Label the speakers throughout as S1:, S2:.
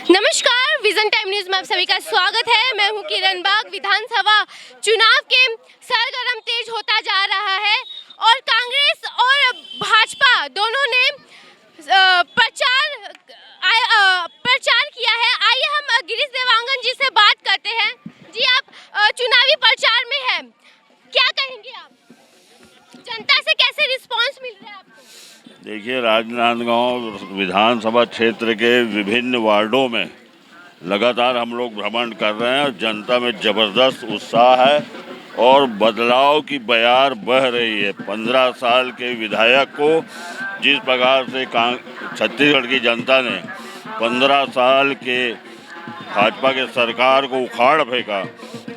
S1: नमस्कार, vision time news में आप सभी का स्वागत है। मैं हूं किरण बाग। विधानसभा चुनाव के सरगर्म तेज होता जा रहा है और कांग्रेस और भाजपा दोनों ने प्रचार किया है। आइए हम गिरीश देवांगन जी से बात करते हैं। जी, आप चुनावी प्रचार में हैं, क्या कहेंगे आप? जनता से कैसे रिस्पांस मिल रहा है आपको?
S2: देखिए, राजनांदगांव विधानसभा क्षेत्र के विभिन्न वार्डों में लगातार हम लोग भ्रमण कर रहे हैं। जनता में ज़बरदस्त उत्साह है और बदलाव की बयार बह रही है। 15 साल के विधायक को जिस प्रकार से छत्तीसगढ़ की जनता ने 15 साल के भाजपा के सरकार को उखाड़ फेंका,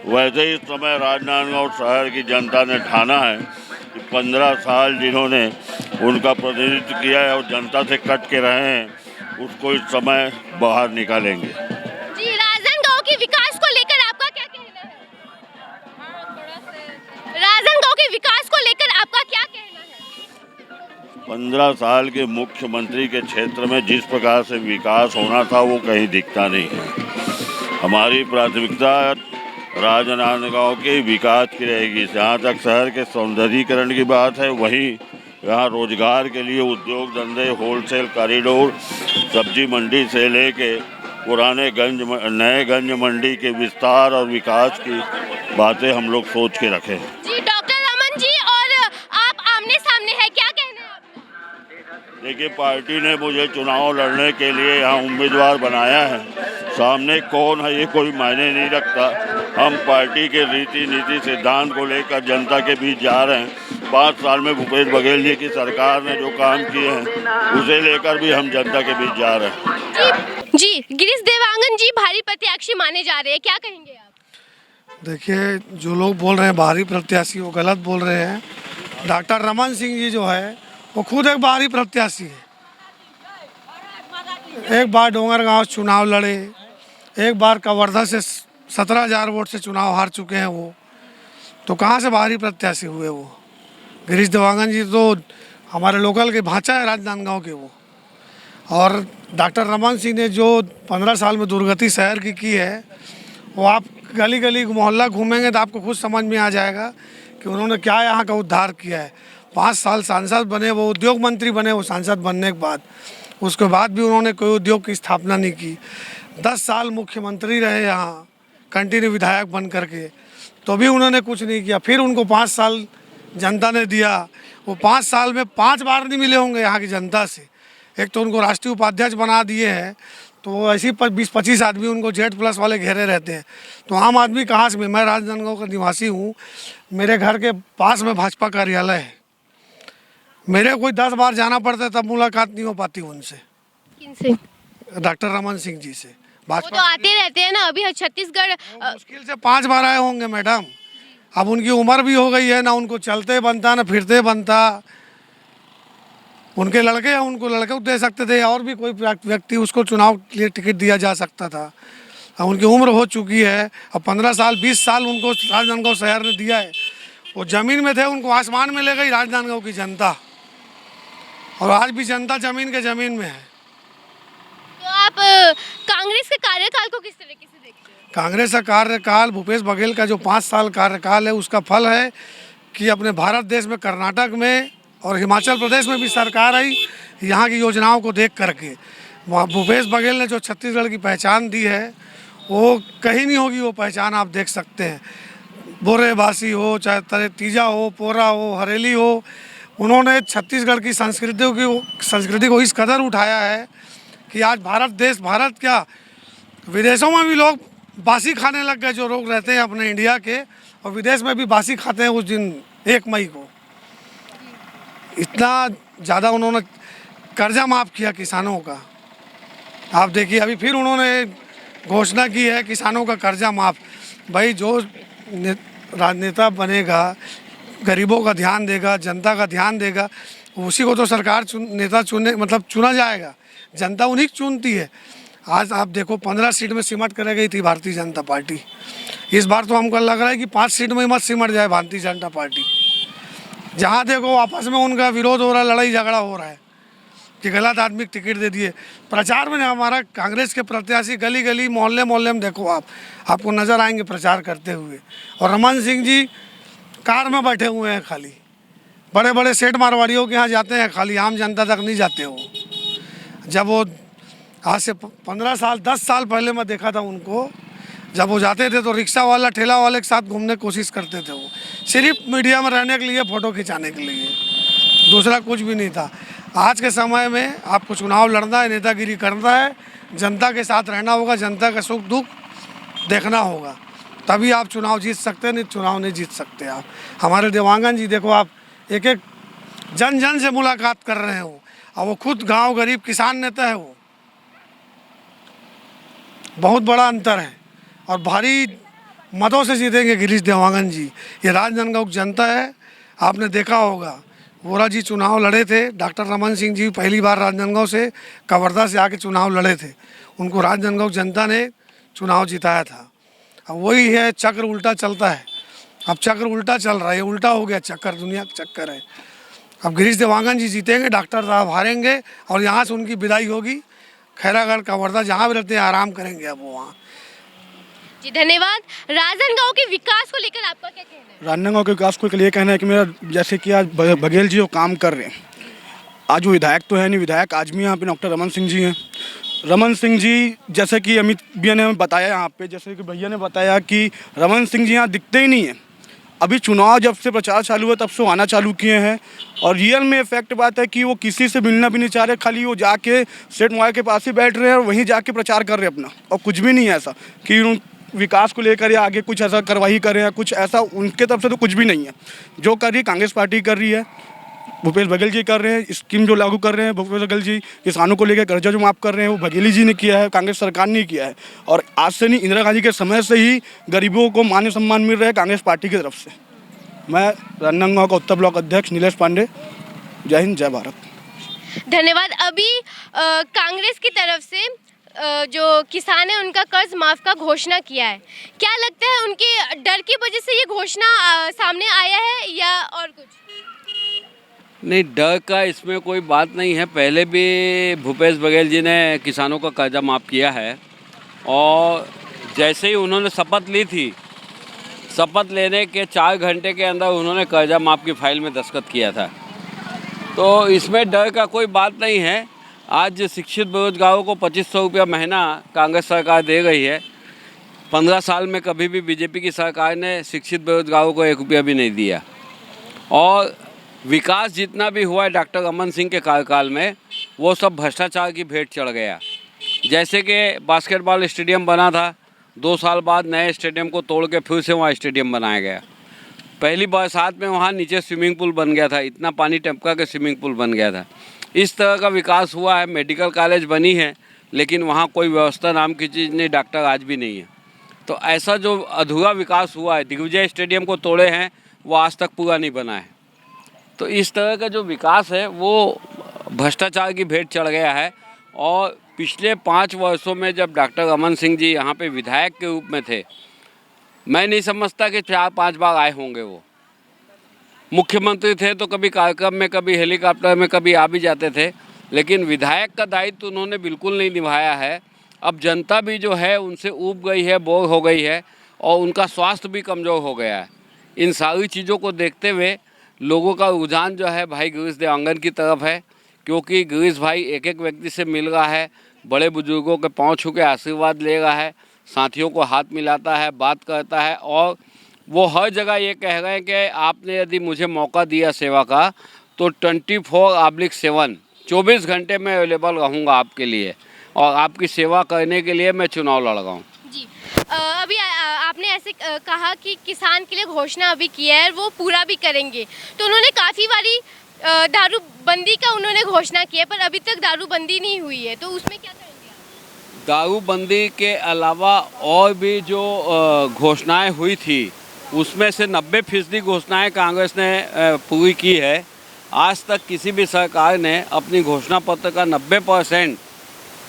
S2: वैसे ही इस समय राजनांदगांव शहर की जनता ने ठाना है कि 15 साल जिन्होंने उनका प्रतिनिधित्व किया है और जनता से कट के रहे हैं, उसको इस समय बाहर निकालेंगे।
S1: जी, राजनांदगांव के विकास को लेकर आपका क्या कहना है? राजनांदगांव के विकास को लेकर आपका क्या कहना है?
S2: 15 साल के मुख्यमंत्री के क्षेत्र में जिस प्रकार से विकास होना था वो कहीं दिखता नहीं है। हमारी प्राथमिकता राजनांदगांव के विकास की रहेगी। जहाँ तक शहर के सौंदर्यीकरण की बात है, वहीं यहाँ रोजगार के लिए उद्योग धंधे, होलसेल कॉरिडोर, सब्जी मंडी से लेके पुराने नए गंज मंडी के विस्तार और विकास की बातें हम लोग सोच के रखे हैं।
S1: जी, डॉक्टर रमन जी, और आप आमने सामने हैं, क्या कहना है आपका?
S2: देखिए, पार्टी ने मुझे चुनाव लड़ने के लिए यहाँ उम्मीदवार बनाया है। सामने कौन है ये कोई मायने नहीं रखता। हम पार्टी के रीति नीति सिद्धांत को लेकर जनता के बीच जा रहे हैं। 5 साल में भूपेश बघेल जी की सरकार ने जो काम किए हैं उसे लेकर भी हम जनता के बीच जा रहे हैं।
S1: जी, गिरीश देवांगन जी भारी प्रत्याशी माने जा रहे हैं, क्या कहेंगे आप?
S3: देखिए, जो लोग बोल रहे हैं बाहरी प्रत्याशी, वो गलत बोल रहे हैं। डॉक्टर रमन सिंह जी जो है वो खुद एक बाहरी प्रत्याशी है। एक बार डोंगरगांव चुनाव लड़े, एक बार कवर्धा से 17,000 वोट से चुनाव हार चुके हैं वो, तो कहाँ से बाहरी प्रत्याशी हुए वो? गिरीश देवांगन जी तो हमारे लोकल के भांचा है राजनांदगांव के वो। और डॉक्टर रमन सिंह ने जो 15 साल में दुर्गति शहर की है, वो आप गली गली मोहल्ला घूमेंगे तो आपको खुद समझ में आ जाएगा कि उन्होंने क्या यहाँ का उद्धार किया है। 5 साल सांसद बने, वो उद्योग मंत्री बने वो सांसद बनने के बाद, उसके बाद भी उन्होंने कोई उद्योग की स्थापना नहीं की। 10 साल मुख्यमंत्री रहे यहाँ कंटिन्यू विधायक बन करके, तो भी उन्होंने कुछ नहीं किया। फिर उनको 5 साल जनता ने दिया। वो 5 साल में 5 बार नहीं मिले होंगे यहाँ की जनता से। एक तो उनको राष्ट्रीय उपाध्यक्ष बना दिए हैं, तो ऐसी 20-25 आदमी उनको Z+ वाले घेरे रहते हैं। तो आम आदमी कहाँ से? मैं राजनांदगांव का निवासी हूँ, मेरे घर के पास में भाजपा कार्यालय है। मेरे कोई 10 बार जाना पड़ता है तब मुलाकात नहीं हो पाती उनसे।
S1: किनसे?
S3: डॉक्टर रमन सिंह जी से।
S1: वो तो आते रहते हैं ना। अभी छत्तीसगढ़
S3: मुश्किल से 5 बार आए होंगे मैडम। अब उनकी उम्र भी हो गई है, ना उनको चलते बनता ना फिरते बनता। उनके लड़के हैं, उनको लड़के को दे सकते थे, और भी कोई व्यक्ति उसको चुनाव के लिए टिकट दिया जा सकता था। अब उनकी उम्र हो चुकी है। अब 15 साल 20 साल उनको राजनांदगांव शहर ने दिया है। वो ज़मीन में थे, उनको आसमान में ले गई राजनांदगांव की जनता, और आज भी जनता ज़मीन के ज़मीन में है।
S1: तो आप कांग्रेस के कार्यकाल को किस तरीके से देखते हैं?
S3: कांग्रेस का कार्यकाल, भूपेश बघेल का जो 5 साल कार्यकाल है, उसका फल है कि अपने भारत देश में कर्नाटक में और हिमाचल प्रदेश में भी सरकार आई यहाँ की योजनाओं को देख करके। वहाँ भूपेश बघेल ने जो छत्तीसगढ़ की पहचान दी है वो कहीं नहीं होगी। वो पहचान आप देख सकते हैं, बोरेबासी हो, चाहे तीजा हो, पोरा हो, हरेली हो, उन्होंने छत्तीसगढ़ की संस्कृति को इस कदर उठाया है कि आज भारत क्या विदेशों में भी लोग बासी खाने लग गए। जो लोग रहते हैं अपने इंडिया के, और विदेश में भी बासी खाते हैं उस दिन 1 मई को। इतना ज़्यादा उन्होंने कर्जा माफ़ किया किसानों का। आप देखिए, अभी फिर उन्होंने घोषणा की है किसानों का कर्जा माफ़। भाई, जो राजनेता बनेगा, गरीबों का ध्यान देगा, जनता का ध्यान देगा, उसी को तो सरकार चुना जाएगा। जनता उन्हीं को चुनती है। आज आप देखो, 15 सीट में सिमट कर गई थी भारतीय जनता पार्टी। इस बार तो हमको लग रहा है कि 5 सीट में ही मत सिमट जाए भारतीय जनता पार्टी। जहाँ देखो आपस में उनका विरोध हो रहा है, लड़ाई झगड़ा हो रहा है। कि गलत आदमी को टिकट दे दिए। प्रचार में हमारा कांग्रेस के प्रत्याशी गली गली मोहल्ले मोहल्ले में देखो आपको नज़र आएंगे प्रचार करते हुए। और रमन सिंह जी कार में बैठे हुए हैं, खाली बड़े बड़े सेठ मारवाड़ियों के यहाँ जाते हैं, खाली आम जनता तक नहीं जाते हो। जब वो आज से 15 साल 10 साल पहले मैं देखा था उनको, जब वो जाते थे तो रिक्शा वाला ठेला वाले के साथ घूमने की कोशिश करते थे। वो सिर्फ मीडिया में रहने के लिए, फ़ोटो खिंचाने के लिए, दूसरा कुछ भी नहीं था। आज के समय में आपको चुनाव लड़ना है, नेतागिरी करना है, जनता के साथ रहना होगा, जनता का सुख दुख देखना होगा, तभी आप चुनाव जीत सकते हैं, नहीं चुनाव नहीं जीत सकते आप। हमारे देवांगन जी देखो, आप एक एक जन जन से मुलाकात कर रहे हो, और वो खुद गांव गरीब किसान नेता है। वो बहुत बड़ा अंतर है, और भारी मतों से जीतेंगे गिरीश देवांगन जी। ये राजनांदगांव की जनता है, आपने देखा होगा वोरा जी चुनाव लड़े थे, डॉक्टर रमन सिंह जी पहली बार राजनांदगांव से कवर्धा से आके चुनाव लड़े थे, उनको राजनांदगांव जनता ने चुनाव जिताया था। अब वही है, चक्र उल्टा चलता है। अब चक्र उल्टा चल रहा है, उल्टा हो गया चक्कर, दुनिया का चक्कर है। अब गिरीश देवांगन जी जीतेंगे, डॉक्टर साहब हारेंगे, और यहाँ से उनकी विदाई होगी। खैरागढ़ कवर्धा जहाँ भी रहते हैं आराम करेंगे अब वो वहाँ।
S1: जी धन्यवाद। राजनांदगांव के विकास को लेकर आपका क्या कहना है?
S4: राजनांदगांव के विकास को लिए कहना है कि मेरा, जैसे कि आज बघेल जी जो काम कर रहे हैं, आज वो विधायक तो है नहीं, विधायक आज भी यहाँ पे डॉक्टर रमन सिंह जी हैं। रमन सिंह जी, जैसे कि अमित भैया ने बताया यहाँ पे, जैसे कि भैया ने बताया कि रमन सिंह जी यहाँ दिखते ही नहीं हैं। अभी चुनाव जब से प्रचार चालू हुआ तब से आना चालू किए हैं, और रियल में फैक्ट बात है कि वो किसी से मिलना भी नहीं चाह रहे, खाली वो जाके सेठ मोबाइल के पास ही बैठ रहे हैं और वहीं जाके प्रचार कर रहे हैं अपना, और कुछ भी नहीं है ऐसा कि विकास को लेकर या आगे कुछ ऐसा कार्रवाई कर रहे हैं, कुछ ऐसा उनके तरफ से तो कुछ भी नहीं है। जो कर रही है कांग्रेस पार्टी कर रही है, भूपेश बघेल जी कर रहे हैं, स्कीम जो लागू कर रहे हैं भूपेश बघेल जी, किसानों को लेकर कर्जा जो माफ़ कर रहे हैं वो बघेली जी ने किया है, कांग्रेस सरकार ने किया है। और आज से नहीं, इंदिरा गांधी के समय से ही गरीबों को मान सम्मान मिल रहा है कांग्रेस पार्टी की तरफ से। मैं राजनांदगांव का उत्तर ब्लॉक अध्यक्ष नीलेश पांडे, जय हिंद जय भारत।
S1: धन्यवाद। अभी कांग्रेस की तरफ से जो किसान है उनका कर्ज माफ का घोषणा किया है, क्या लगता है उनके डर की वजह से ये घोषणा सामने आया है या और कुछ?
S5: नहीं, डर का इसमें कोई बात नहीं है। पहले भी भूपेश बघेल जी ने किसानों का कर्जा माफ़ किया है, और जैसे ही उन्होंने शपथ ली थी, शपथ लेने के 4 घंटे के अंदर उन्होंने कर्जा माफ़ की फाइल में दस्तखत किया था। तो इसमें डर का कोई बात नहीं है। आज शिक्षित बेरोजगारों को 2500 रुपया महीना कांग्रेस सरकार दे रही है। 15 साल में कभी भी बीजेपी की सरकार ने शिक्षित बेरोजगारों को 1 रुपया भी नहीं दिया। और विकास जितना भी हुआ है डॉक्टर रमन सिंह के कार्यकाल में, वो सब भ्रष्टाचार की भेंट चढ़ गया। जैसे कि बास्केटबॉल स्टेडियम बना था, 2 साल बाद नए स्टेडियम को तोड़ के फिर से वहाँ स्टेडियम बनाया गया। पहली बरसात में वहाँ नीचे स्विमिंग पूल बन गया था, इतना पानी टपका के स्विमिंग पूल बन गया था। इस तरह का विकास हुआ है। मेडिकल कॉलेज बनी है, लेकिन वहाँ कोई व्यवस्था नाम की चीज़ नहीं, डॉक्टर आज भी नहीं है। तो ऐसा जो अधूरा विकास हुआ है, दिग्विजय स्टेडियम को तोड़े हैं, वो आज तक पूरा नहीं बना है। तो इस तरह का जो विकास है वो भ्रष्टाचार की भेंट चढ़ गया है। और पिछले 5 वर्षों में जब डॉक्टर रमन सिंह जी यहाँ पे विधायक के रूप में थे, मैं नहीं समझता कि 4-5 बार आए होंगे। वो मुख्यमंत्री थे तो कभी कार्यक्रम में, कभी हेलीकॉप्टर में, कभी आ भी जाते थे, लेकिन विधायक का दायित्व उन्होंने बिल्कुल नहीं निभाया है। अब जनता भी जो है उनसे ऊब गई है, बोर हो गई है, और उनका स्वास्थ्य भी कमज़ोर हो गया है। इन सारी चीज़ों को देखते हुए लोगों का रुझान जो है भाई गिरीश देवांगन की तरफ है, क्योंकि गिरीश भाई एक एक व्यक्ति से मिल रहा है, बड़े बुजुर्गों के पाँव छू के आशीर्वाद ले रहा है, साथियों को हाथ मिलाता है, बात करता है, और वो हर जगह ये कह रहे हैं कि आपने यदि मुझे मौका दिया सेवा का तो 24/7 24 घंटे में अवेलेबल रहूँगा आपके लिए, और आपकी सेवा करने के लिए मैं चुनाव लड़ रहा हूँ।
S1: जी अभी आपने ऐसे कहा कि किसान के लिए घोषणा अभी किया है, वो पूरा भी करेंगे। तो उन्होंने काफ़ी बारी दारूबंदी का उन्होंने घोषणा की है, पर अभी तक दारूबंदी नहीं हुई है, तो उसमें क्या करेंगे आप?
S5: दारूबंदी के अलावा और भी जो घोषणाएं हुई थी, उसमें से 90% घोषणाएं कांग्रेस ने पूरी की है। आज तक किसी भी सरकार ने अपनी घोषणा पत्र का 90%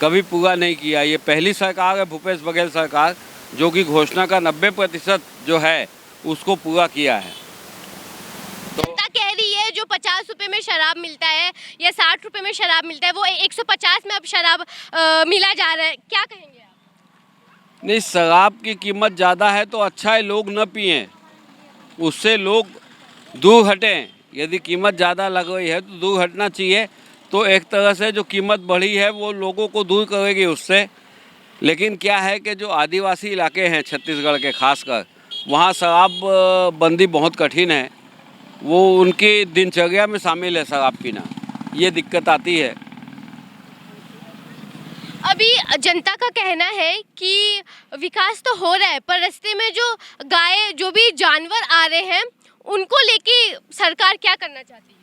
S5: कभी पूरा नहीं किया। ये पहली सरकार है भूपेश बघेल सरकार जो कि घोषणा का 90% जो है उसको पूरा किया है।
S1: जनता कह रही है जो 50 रुपए में शराब मिलता है या 60 रुपए में शराब मिलता है वो 150 में अब शराब मिला जा रहा है, क्या कहेंगे आप?
S5: नहीं, शराब की कीमत ज़्यादा है तो अच्छा है लोग न पिएं, उससे लोग दूर हटें। यदि कीमत ज़्यादा लग रही है तो दूर हटना चाहिए। तो एक तरह से जो कीमत बढ़ी है वो लोगों को दूर करेगी उससे। लेकिन क्या है कि जो आदिवासी इलाके हैं छत्तीसगढ़ के खासकर, वहाँ शराब बंदी बहुत कठिन है। वो उनकी दिनचर्या में शामिल है शराब पीना, ये दिक्कत आती है।
S1: अभी जनता का कहना है कि विकास तो हो रहा है पर रास्ते में जो गाय जो भी जानवर आ रहे हैं उनको लेके सरकार क्या करना चाहती है?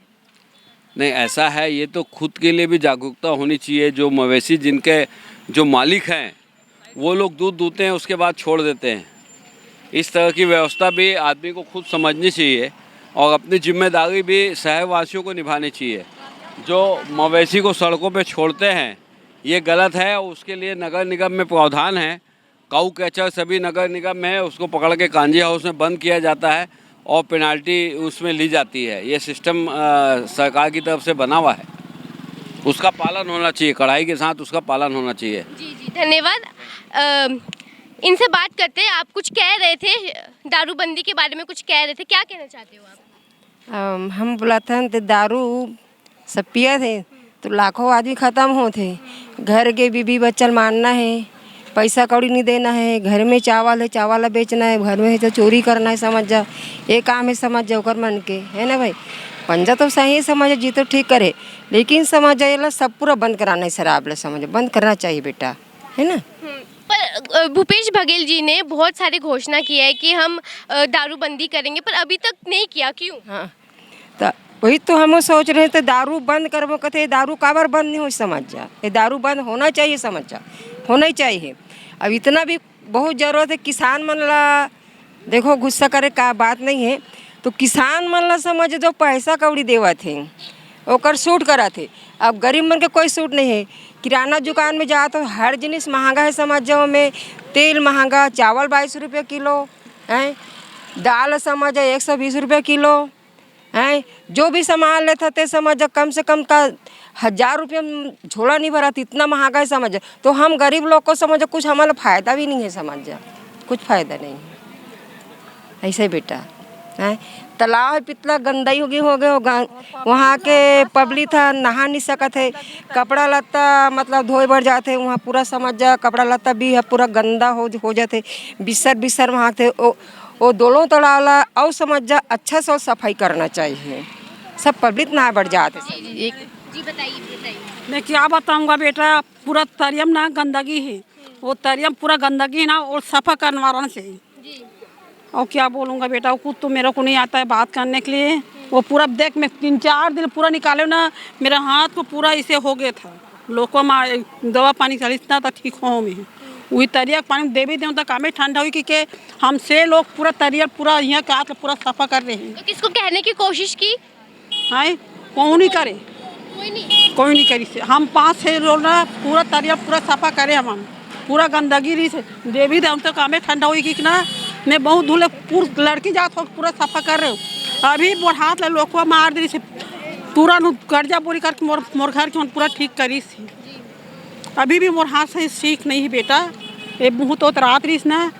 S5: नहीं, ऐसा है, ये तो खुद के लिए भी जागरूकता होनी चाहिए। जो मवेशी जिनके जो मालिक हैं वो लोग दूध दूते हैं उसके बाद छोड़ देते हैं। इस तरह की व्यवस्था भी आदमी को खुद समझनी चाहिए और अपनी जिम्मेदारी भी शहरवासियों को निभानी चाहिए। जो मवेशी को सड़कों पे छोड़ते हैं ये गलत है और उसके लिए नगर निगम में प्रावधान है। काऊ कैचर सभी नगर निगम में है, उसको पकड़ के कांजी हाउस में बंद किया जाता है और पेनाल्टी उसमें ली जाती है। ये सिस्टम सरकार की तरफ से बना हुआ है, उसका पालन होना चाहिए, कड़ाई के साथ उसका पालन होना चाहिए।
S1: जी जी धन्यवाद। इनसे बात करते हैं, आप कुछ कह रहे थे दारूबंदी के बारे में, कुछ कह रहे थे, क्या कहना चाहते हो आप?
S6: हम बोला था तो दारू सब पिए थे तो लाखों आदमी ख़त्म हो थे। घर के बीबी बच्चन मारना है, पैसा कौड़ी नहीं देना है, घर में चावल है चावल बेचना है, घर में है तो चोरी करना है, समझ जा ये काम है, समझ जाओ कर मन के है ना भाई। पंजा तो सही समझ जी तो ठीक करे, लेकिन समझ जाए सब पूरा बंद कराना है, शराब समझ बंद करना चाहिए बेटा, है ना।
S1: पर भूपेश बघेल जी ने बहुत सारी घोषणा की है कि हम दारूबंदी करेंगे पर अभी तक नहीं किया, क्यों?
S6: हाँ तो वही तो हम सोच रहे थे दारू बंद करबो कहते दारू काबर बंद नहीं हो, समझ जा ये दारू बंद होना चाहिए, समझ जा होना ही चाहिए। अब इतना भी बहुत ज़रूरत है किसान मन ला, देखो गुस्सा करे का बात नहीं है, तो किसान मन ला समझ जो पैसा कौड़ी देवा थे ओकर सूट करा थे। अब गरीब मन के कोई सूट नहीं है। किराना दुकान में जा तो हर जिनिस महंगा है, समझ जाओ में तेल महंगा, चावल 22 रुपये किलो हैं, दाल समझ 120 रुपये किलो हैं, जो भी सामान लेते थे समझ कम से कम का 1000 रुपये झोला नहीं भरा था, इतना महंगा है समझ। तो हम गरीब लोग को समझ कुछ हमारा फ़ायदा भी नहीं है, समझ जा कुछ फ़ायदा नहीं है ऐसे बेटा हैं। तालाब है पितला गंदाई हो गए वहाँ के पब्लिक था नहा नहीं सकत है, कपड़ा लत्ता मतलब धोए बढ़ जाते वहाँ पूरा समझ जा, कपड़ा लत्ता भी है पूरा गंदा हो जाते, बिस्तर वहाँ थे वो दोनों तड़ावला और समझ जा अच्छा से सफाई करना चाहिए, सब पब्लिक नहा बढ़ जाते।
S1: जी बताइए।
S7: मैं क्या बताऊंगा बेटा, पूरा तरियम ना गंदगी है, वो तरियम पूरा गंदगी ना और सफा करवाना चाहिए। और क्या बोलूँगा बेटा, वो खुद तो मेरे को नहीं आता है बात करने के लिए। वो पूरा देख मैं 3-4 दिन पूरा निकाले ना, मेरा हाथ को पूरा इसे हो गया था, लोग को दवा पानी चल इतना था ठीक हो में वही तरिया पानी दे भी दें तो कामें ठंडा हुई कि हमसे लोग पूरा तरिया पूरा यहाँ का हाथ पूरा सफा कर रहे हैं।
S1: तो किसको कहने की कोशिश की?
S7: हाँ कौन नहीं करे, कोई नहीं करी। हम 5-6 लोग ना पूरा तरिया पूरा सफा करे, हम पूरा गंदगी रही से दे भी दे तो कामें ठंडा हुई कि ना मैं बहुत धूले पूरा लड़की जात हो पूरा सफा कर रहे हो। अभी मोर हाथ ले लोग मार दी से पूरा कर्जा बोरी करके मोर घर के पूरा ठीक करी से। अभी भी मोर हाथ से सीख नहीं है बेटा, ये मुँह तो रात रही ना,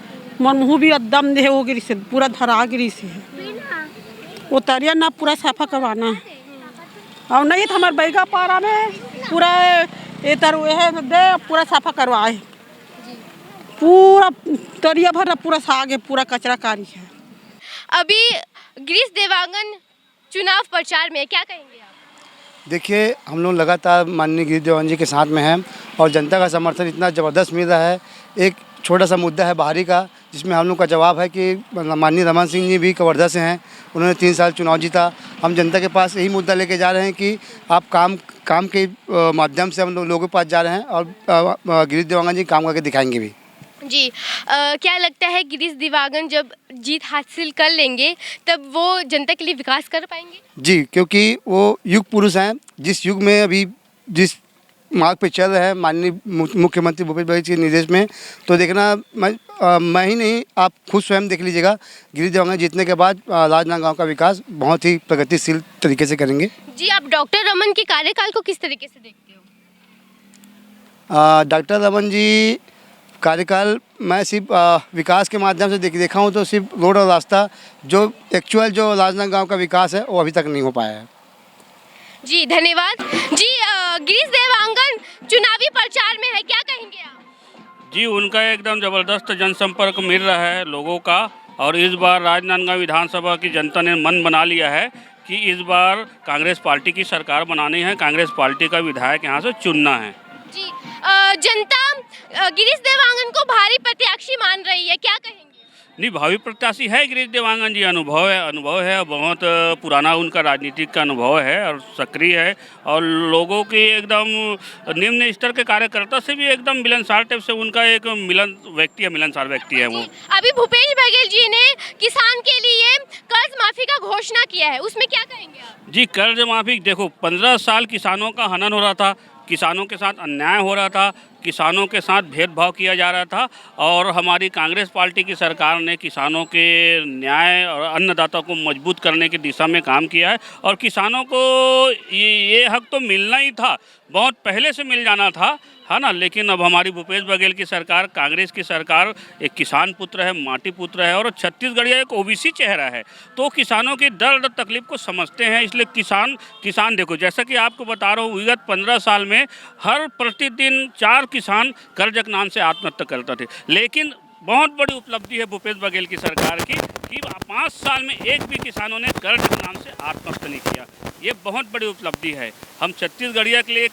S7: मोर मुँह भी एकदम दे हो गिरी से पूरा धरा गिरी से। वो तरिया ना पूरा सफा करवाना है और नहीं तो हमारे बैगा पारा में पूरा ये तरह है दे पूरा सफा करवाए, पूरा तरिया भरा पूरा साग पूरा कचरा कारी है।
S1: अभी गिरीश देवांगन चुनाव प्रचार में, क्या कहेंगे आप?
S8: देखिए हम लोग लगातार माननीय गिरीश देवांगन जी के साथ में हैं और जनता का समर्थन इतना ज़बरदस्त मिल रहा है। एक छोटा सा मुद्दा है बाहरी का, जिसमें हम लोग का जवाब है कि माननीय रमन सिंह जी भी कवर्धा से हैं, उन्होंने 3 साल चुनाव जीता। हम जनता के पास यही मुद्दा लेके जा रहे हैं कि आप काम के माध्यम से हम लोगों के पास जा रहे हैं और गिरीश देवांगन जी काम करके दिखाएंगे भी।
S1: जी क्या लगता है गिरीश देवांगन जब जीत हासिल कर लेंगे तब वो जनता के लिए विकास कर पाएंगे?
S8: जी, क्योंकि वो युग पुरुष हैं, जिस युग में अभी जिस मार्ग पे चल रहे हैं माननीय मुख्यमंत्री भूपेश बघेल के निर्देश में। तो देखना मैं ही नहीं, आप खुद स्वयं देख लीजिएगा, गिरीश देवांगन जीतने के बाद राजनांदगांव का विकास बहुत ही प्रगतिशील तरीके से करेंगे।
S1: जी, आप डॉक्टर रमन के कार्यकाल को किस तरीके से देखते हो?
S8: डॉक्टर रमन जी कार्यकाल मैं सिर्फ विकास के माध्यम से देखा हूँ, तो सिर्फ रोड और रास्ता जो एक्चुअल जो राजनांदगांव का विकास है वो अभी तक नहीं हो पाया है।
S1: जी धन्यवाद। जी, गिरीश देवांगन चुनावी प्रचार में है, क्या कहेंगे आप?
S5: जी, उनका एकदम ज़बरदस्त जनसंपर्क मिल रहा है लोगों का, और इस बार राजनांदगांव विधानसभा की जनता ने मन बना लिया है कि इस बार कांग्रेस पार्टी की सरकार बनानी है, कांग्रेस पार्टी का विधायक यहाँ से चुनना है।
S1: जी, जनता गिरीश देवांगन को भारी प्रत्याशी मान रही है, क्या कहेंगे?
S5: नहीं, भावी प्रत्याशी है गिरीश देवांगन जी, अनुभव है, बहुत पुराना उनका राजनीतिक का अनुभव है और सक्रिय है, और लोगों की एकदम निम्न स्तर के कार्यकर्ता से भी एकदम मिलनसार टाइप से उनका एक मिलनसार व्यक्ति है वो।
S1: अभी भूपेश बघेल जी ने किसान के लिए कर्ज माफी का घोषणा किया है, उसमें क्या कहेंगे आप?
S5: जी, कर्ज माफी देखो, 15 साल किसानों का हनन हो रहा था, किसानों के साथ अन्याय हो रहा था, किसानों के साथ भेदभाव किया जा रहा था, और हमारी कांग्रेस पार्टी की सरकार ने किसानों के न्याय और अन्नदाता को मजबूत करने की दिशा में काम किया है, और किसानों को ये हक तो मिलना ही था, बहुत पहले से मिल जाना था, है ना। लेकिन अब हमारी भूपेश बघेल की सरकार, कांग्रेस की सरकार एक किसान पुत्र है, माटी पुत्र है, और छत्तीसगढ़िया एक ओबीसी चेहरा है, तो किसानों की दर्द तकलीफ को समझते हैं। इसलिए किसान देखो, जैसा कि आपको बता रहा हूँ, विगत 15 साल में हर प्रतिदिन 4 किसान कर्जक नाम से आत्महत्या करते थे। लेकिन बहुत बड़ी उपलब्धि है भूपेश बघेल की सरकार की कि 5 साल में एक भी किसानों ने कर्ज के नाम से आत्महत्या नहीं किया। ये बहुत बड़ी उपलब्धि है हम छत्तीसगढ़िया के लिए,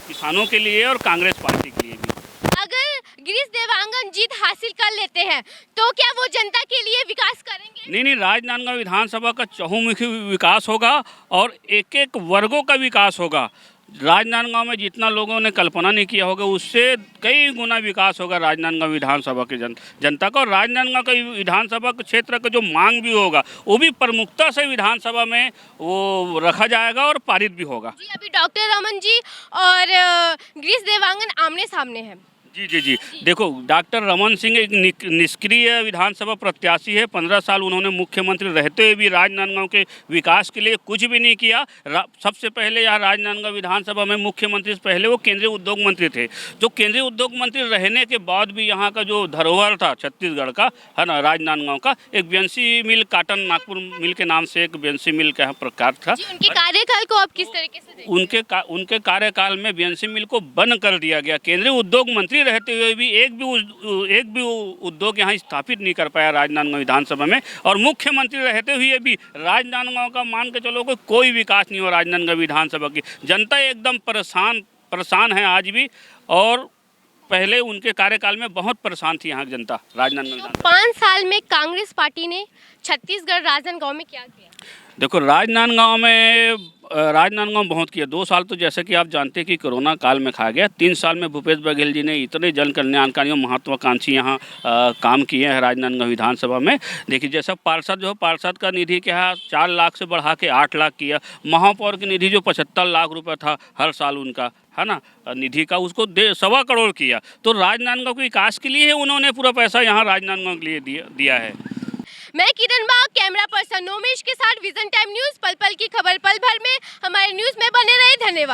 S5: किसानों के लिए और कांग्रेस पार्टी के लिए भी।
S1: अगर गिरीश देवांगन जीत हासिल कर लेते हैं तो क्या वो जनता के लिए विकास करेंगे?
S5: नहीं, राजनांदगांव विधानसभा का चहुमुखी विकास होगा और एक एक वर्गों का विकास होगा। राजनांदगांव में जितना लोगों ने कल्पना नहीं किया होगा उससे कई गुना विकास होगा राजनांदगांव विधानसभा के जनता का, और राजनांदगांव का विधानसभा के क्षेत्र का जो मांग भी होगा वो भी प्रमुखता से विधानसभा में वो रखा जाएगा और पारित भी होगा।
S1: जी, अभी डॉक्टर रमन जी और गिरीश देवांगन आमने सामने हैं।
S5: जी, देखो, डॉक्टर रमन सिंह एक निष्क्रिय विधानसभा प्रत्याशी है। 15 साल उन्होंने मुख्यमंत्री रहते हुए भी राजनांदगांव के विकास के लिए कुछ भी नहीं किया। सबसे पहले यहाँ राजनांदगांव विधानसभा में मुख्यमंत्री से पहले वो केंद्रीय उद्योग मंत्री थे। जो केंद्रीय उद्योग मंत्री रहने के बाद भी यहाँ का जो धरोहर था छत्तीसगढ़ का, है ना, राजनांदगांव का, एक बीएनसी मिल, काटन नागपुर मिल के नाम से एक बीएनसी मिल का प्रकार था।
S1: उनके कार्यकाल को आप किस तरीके से देखते हैं?
S5: उनके कार्यकाल में बीएनसी मिल को बंद कर दिया गया। केंद्रीय उद्योग मंत्री रहते हुए भी एक भी उद्योग यहाँ स्थापित नहीं कर पाया राजनांदगांव विधानसभा में, और मुख्यमंत्री रहते हुए भी राजनांदगांव का मान के चलो कोई विकास नहीं हो। राजनांदगांव विधानसभा की जनता एकदम परेशान है आज भी, और पहले उनके कार्यकाल में बहुत परेशान थी यहाँ की जनता राजनांदगांव।
S1: 5 साल में कांग्रेस पार्टी ने छत्तीसगढ़ राजनांदगांव में क्या किया?
S5: देखो, राजनांदगांव बहुत किया। 2 साल तो जैसे कि आप जानते हैं कि कोरोना काल में खा गया। 3 साल में भूपेश बघेल जी ने इतने जन कल्याणकारी और महत्वाकांक्षी यहाँ काम किए हैं राजनांदगांव विधानसभा में। देखिए, जैसा पार्षद का निधि क्या है 4 लाख से बढ़ा के 8 लाख किया। महापौर की निधि जो 75 लाख रुपये था हर साल उनका, है ना, निधि का, उसको 1.25 करोड़ किया। तो राजनांदगांव के विकास के लिए उन्होंने पूरा पैसा यहाँ राजनांदगांव के लिए दिया है।
S1: मैं किरण बाग, कैमरा पर्सन नोमेश के साथ विजन टाइम न्यूज़, पल पल की खबर पल भर में। हमारे न्यूज़ में बने रहे, धन्यवाद।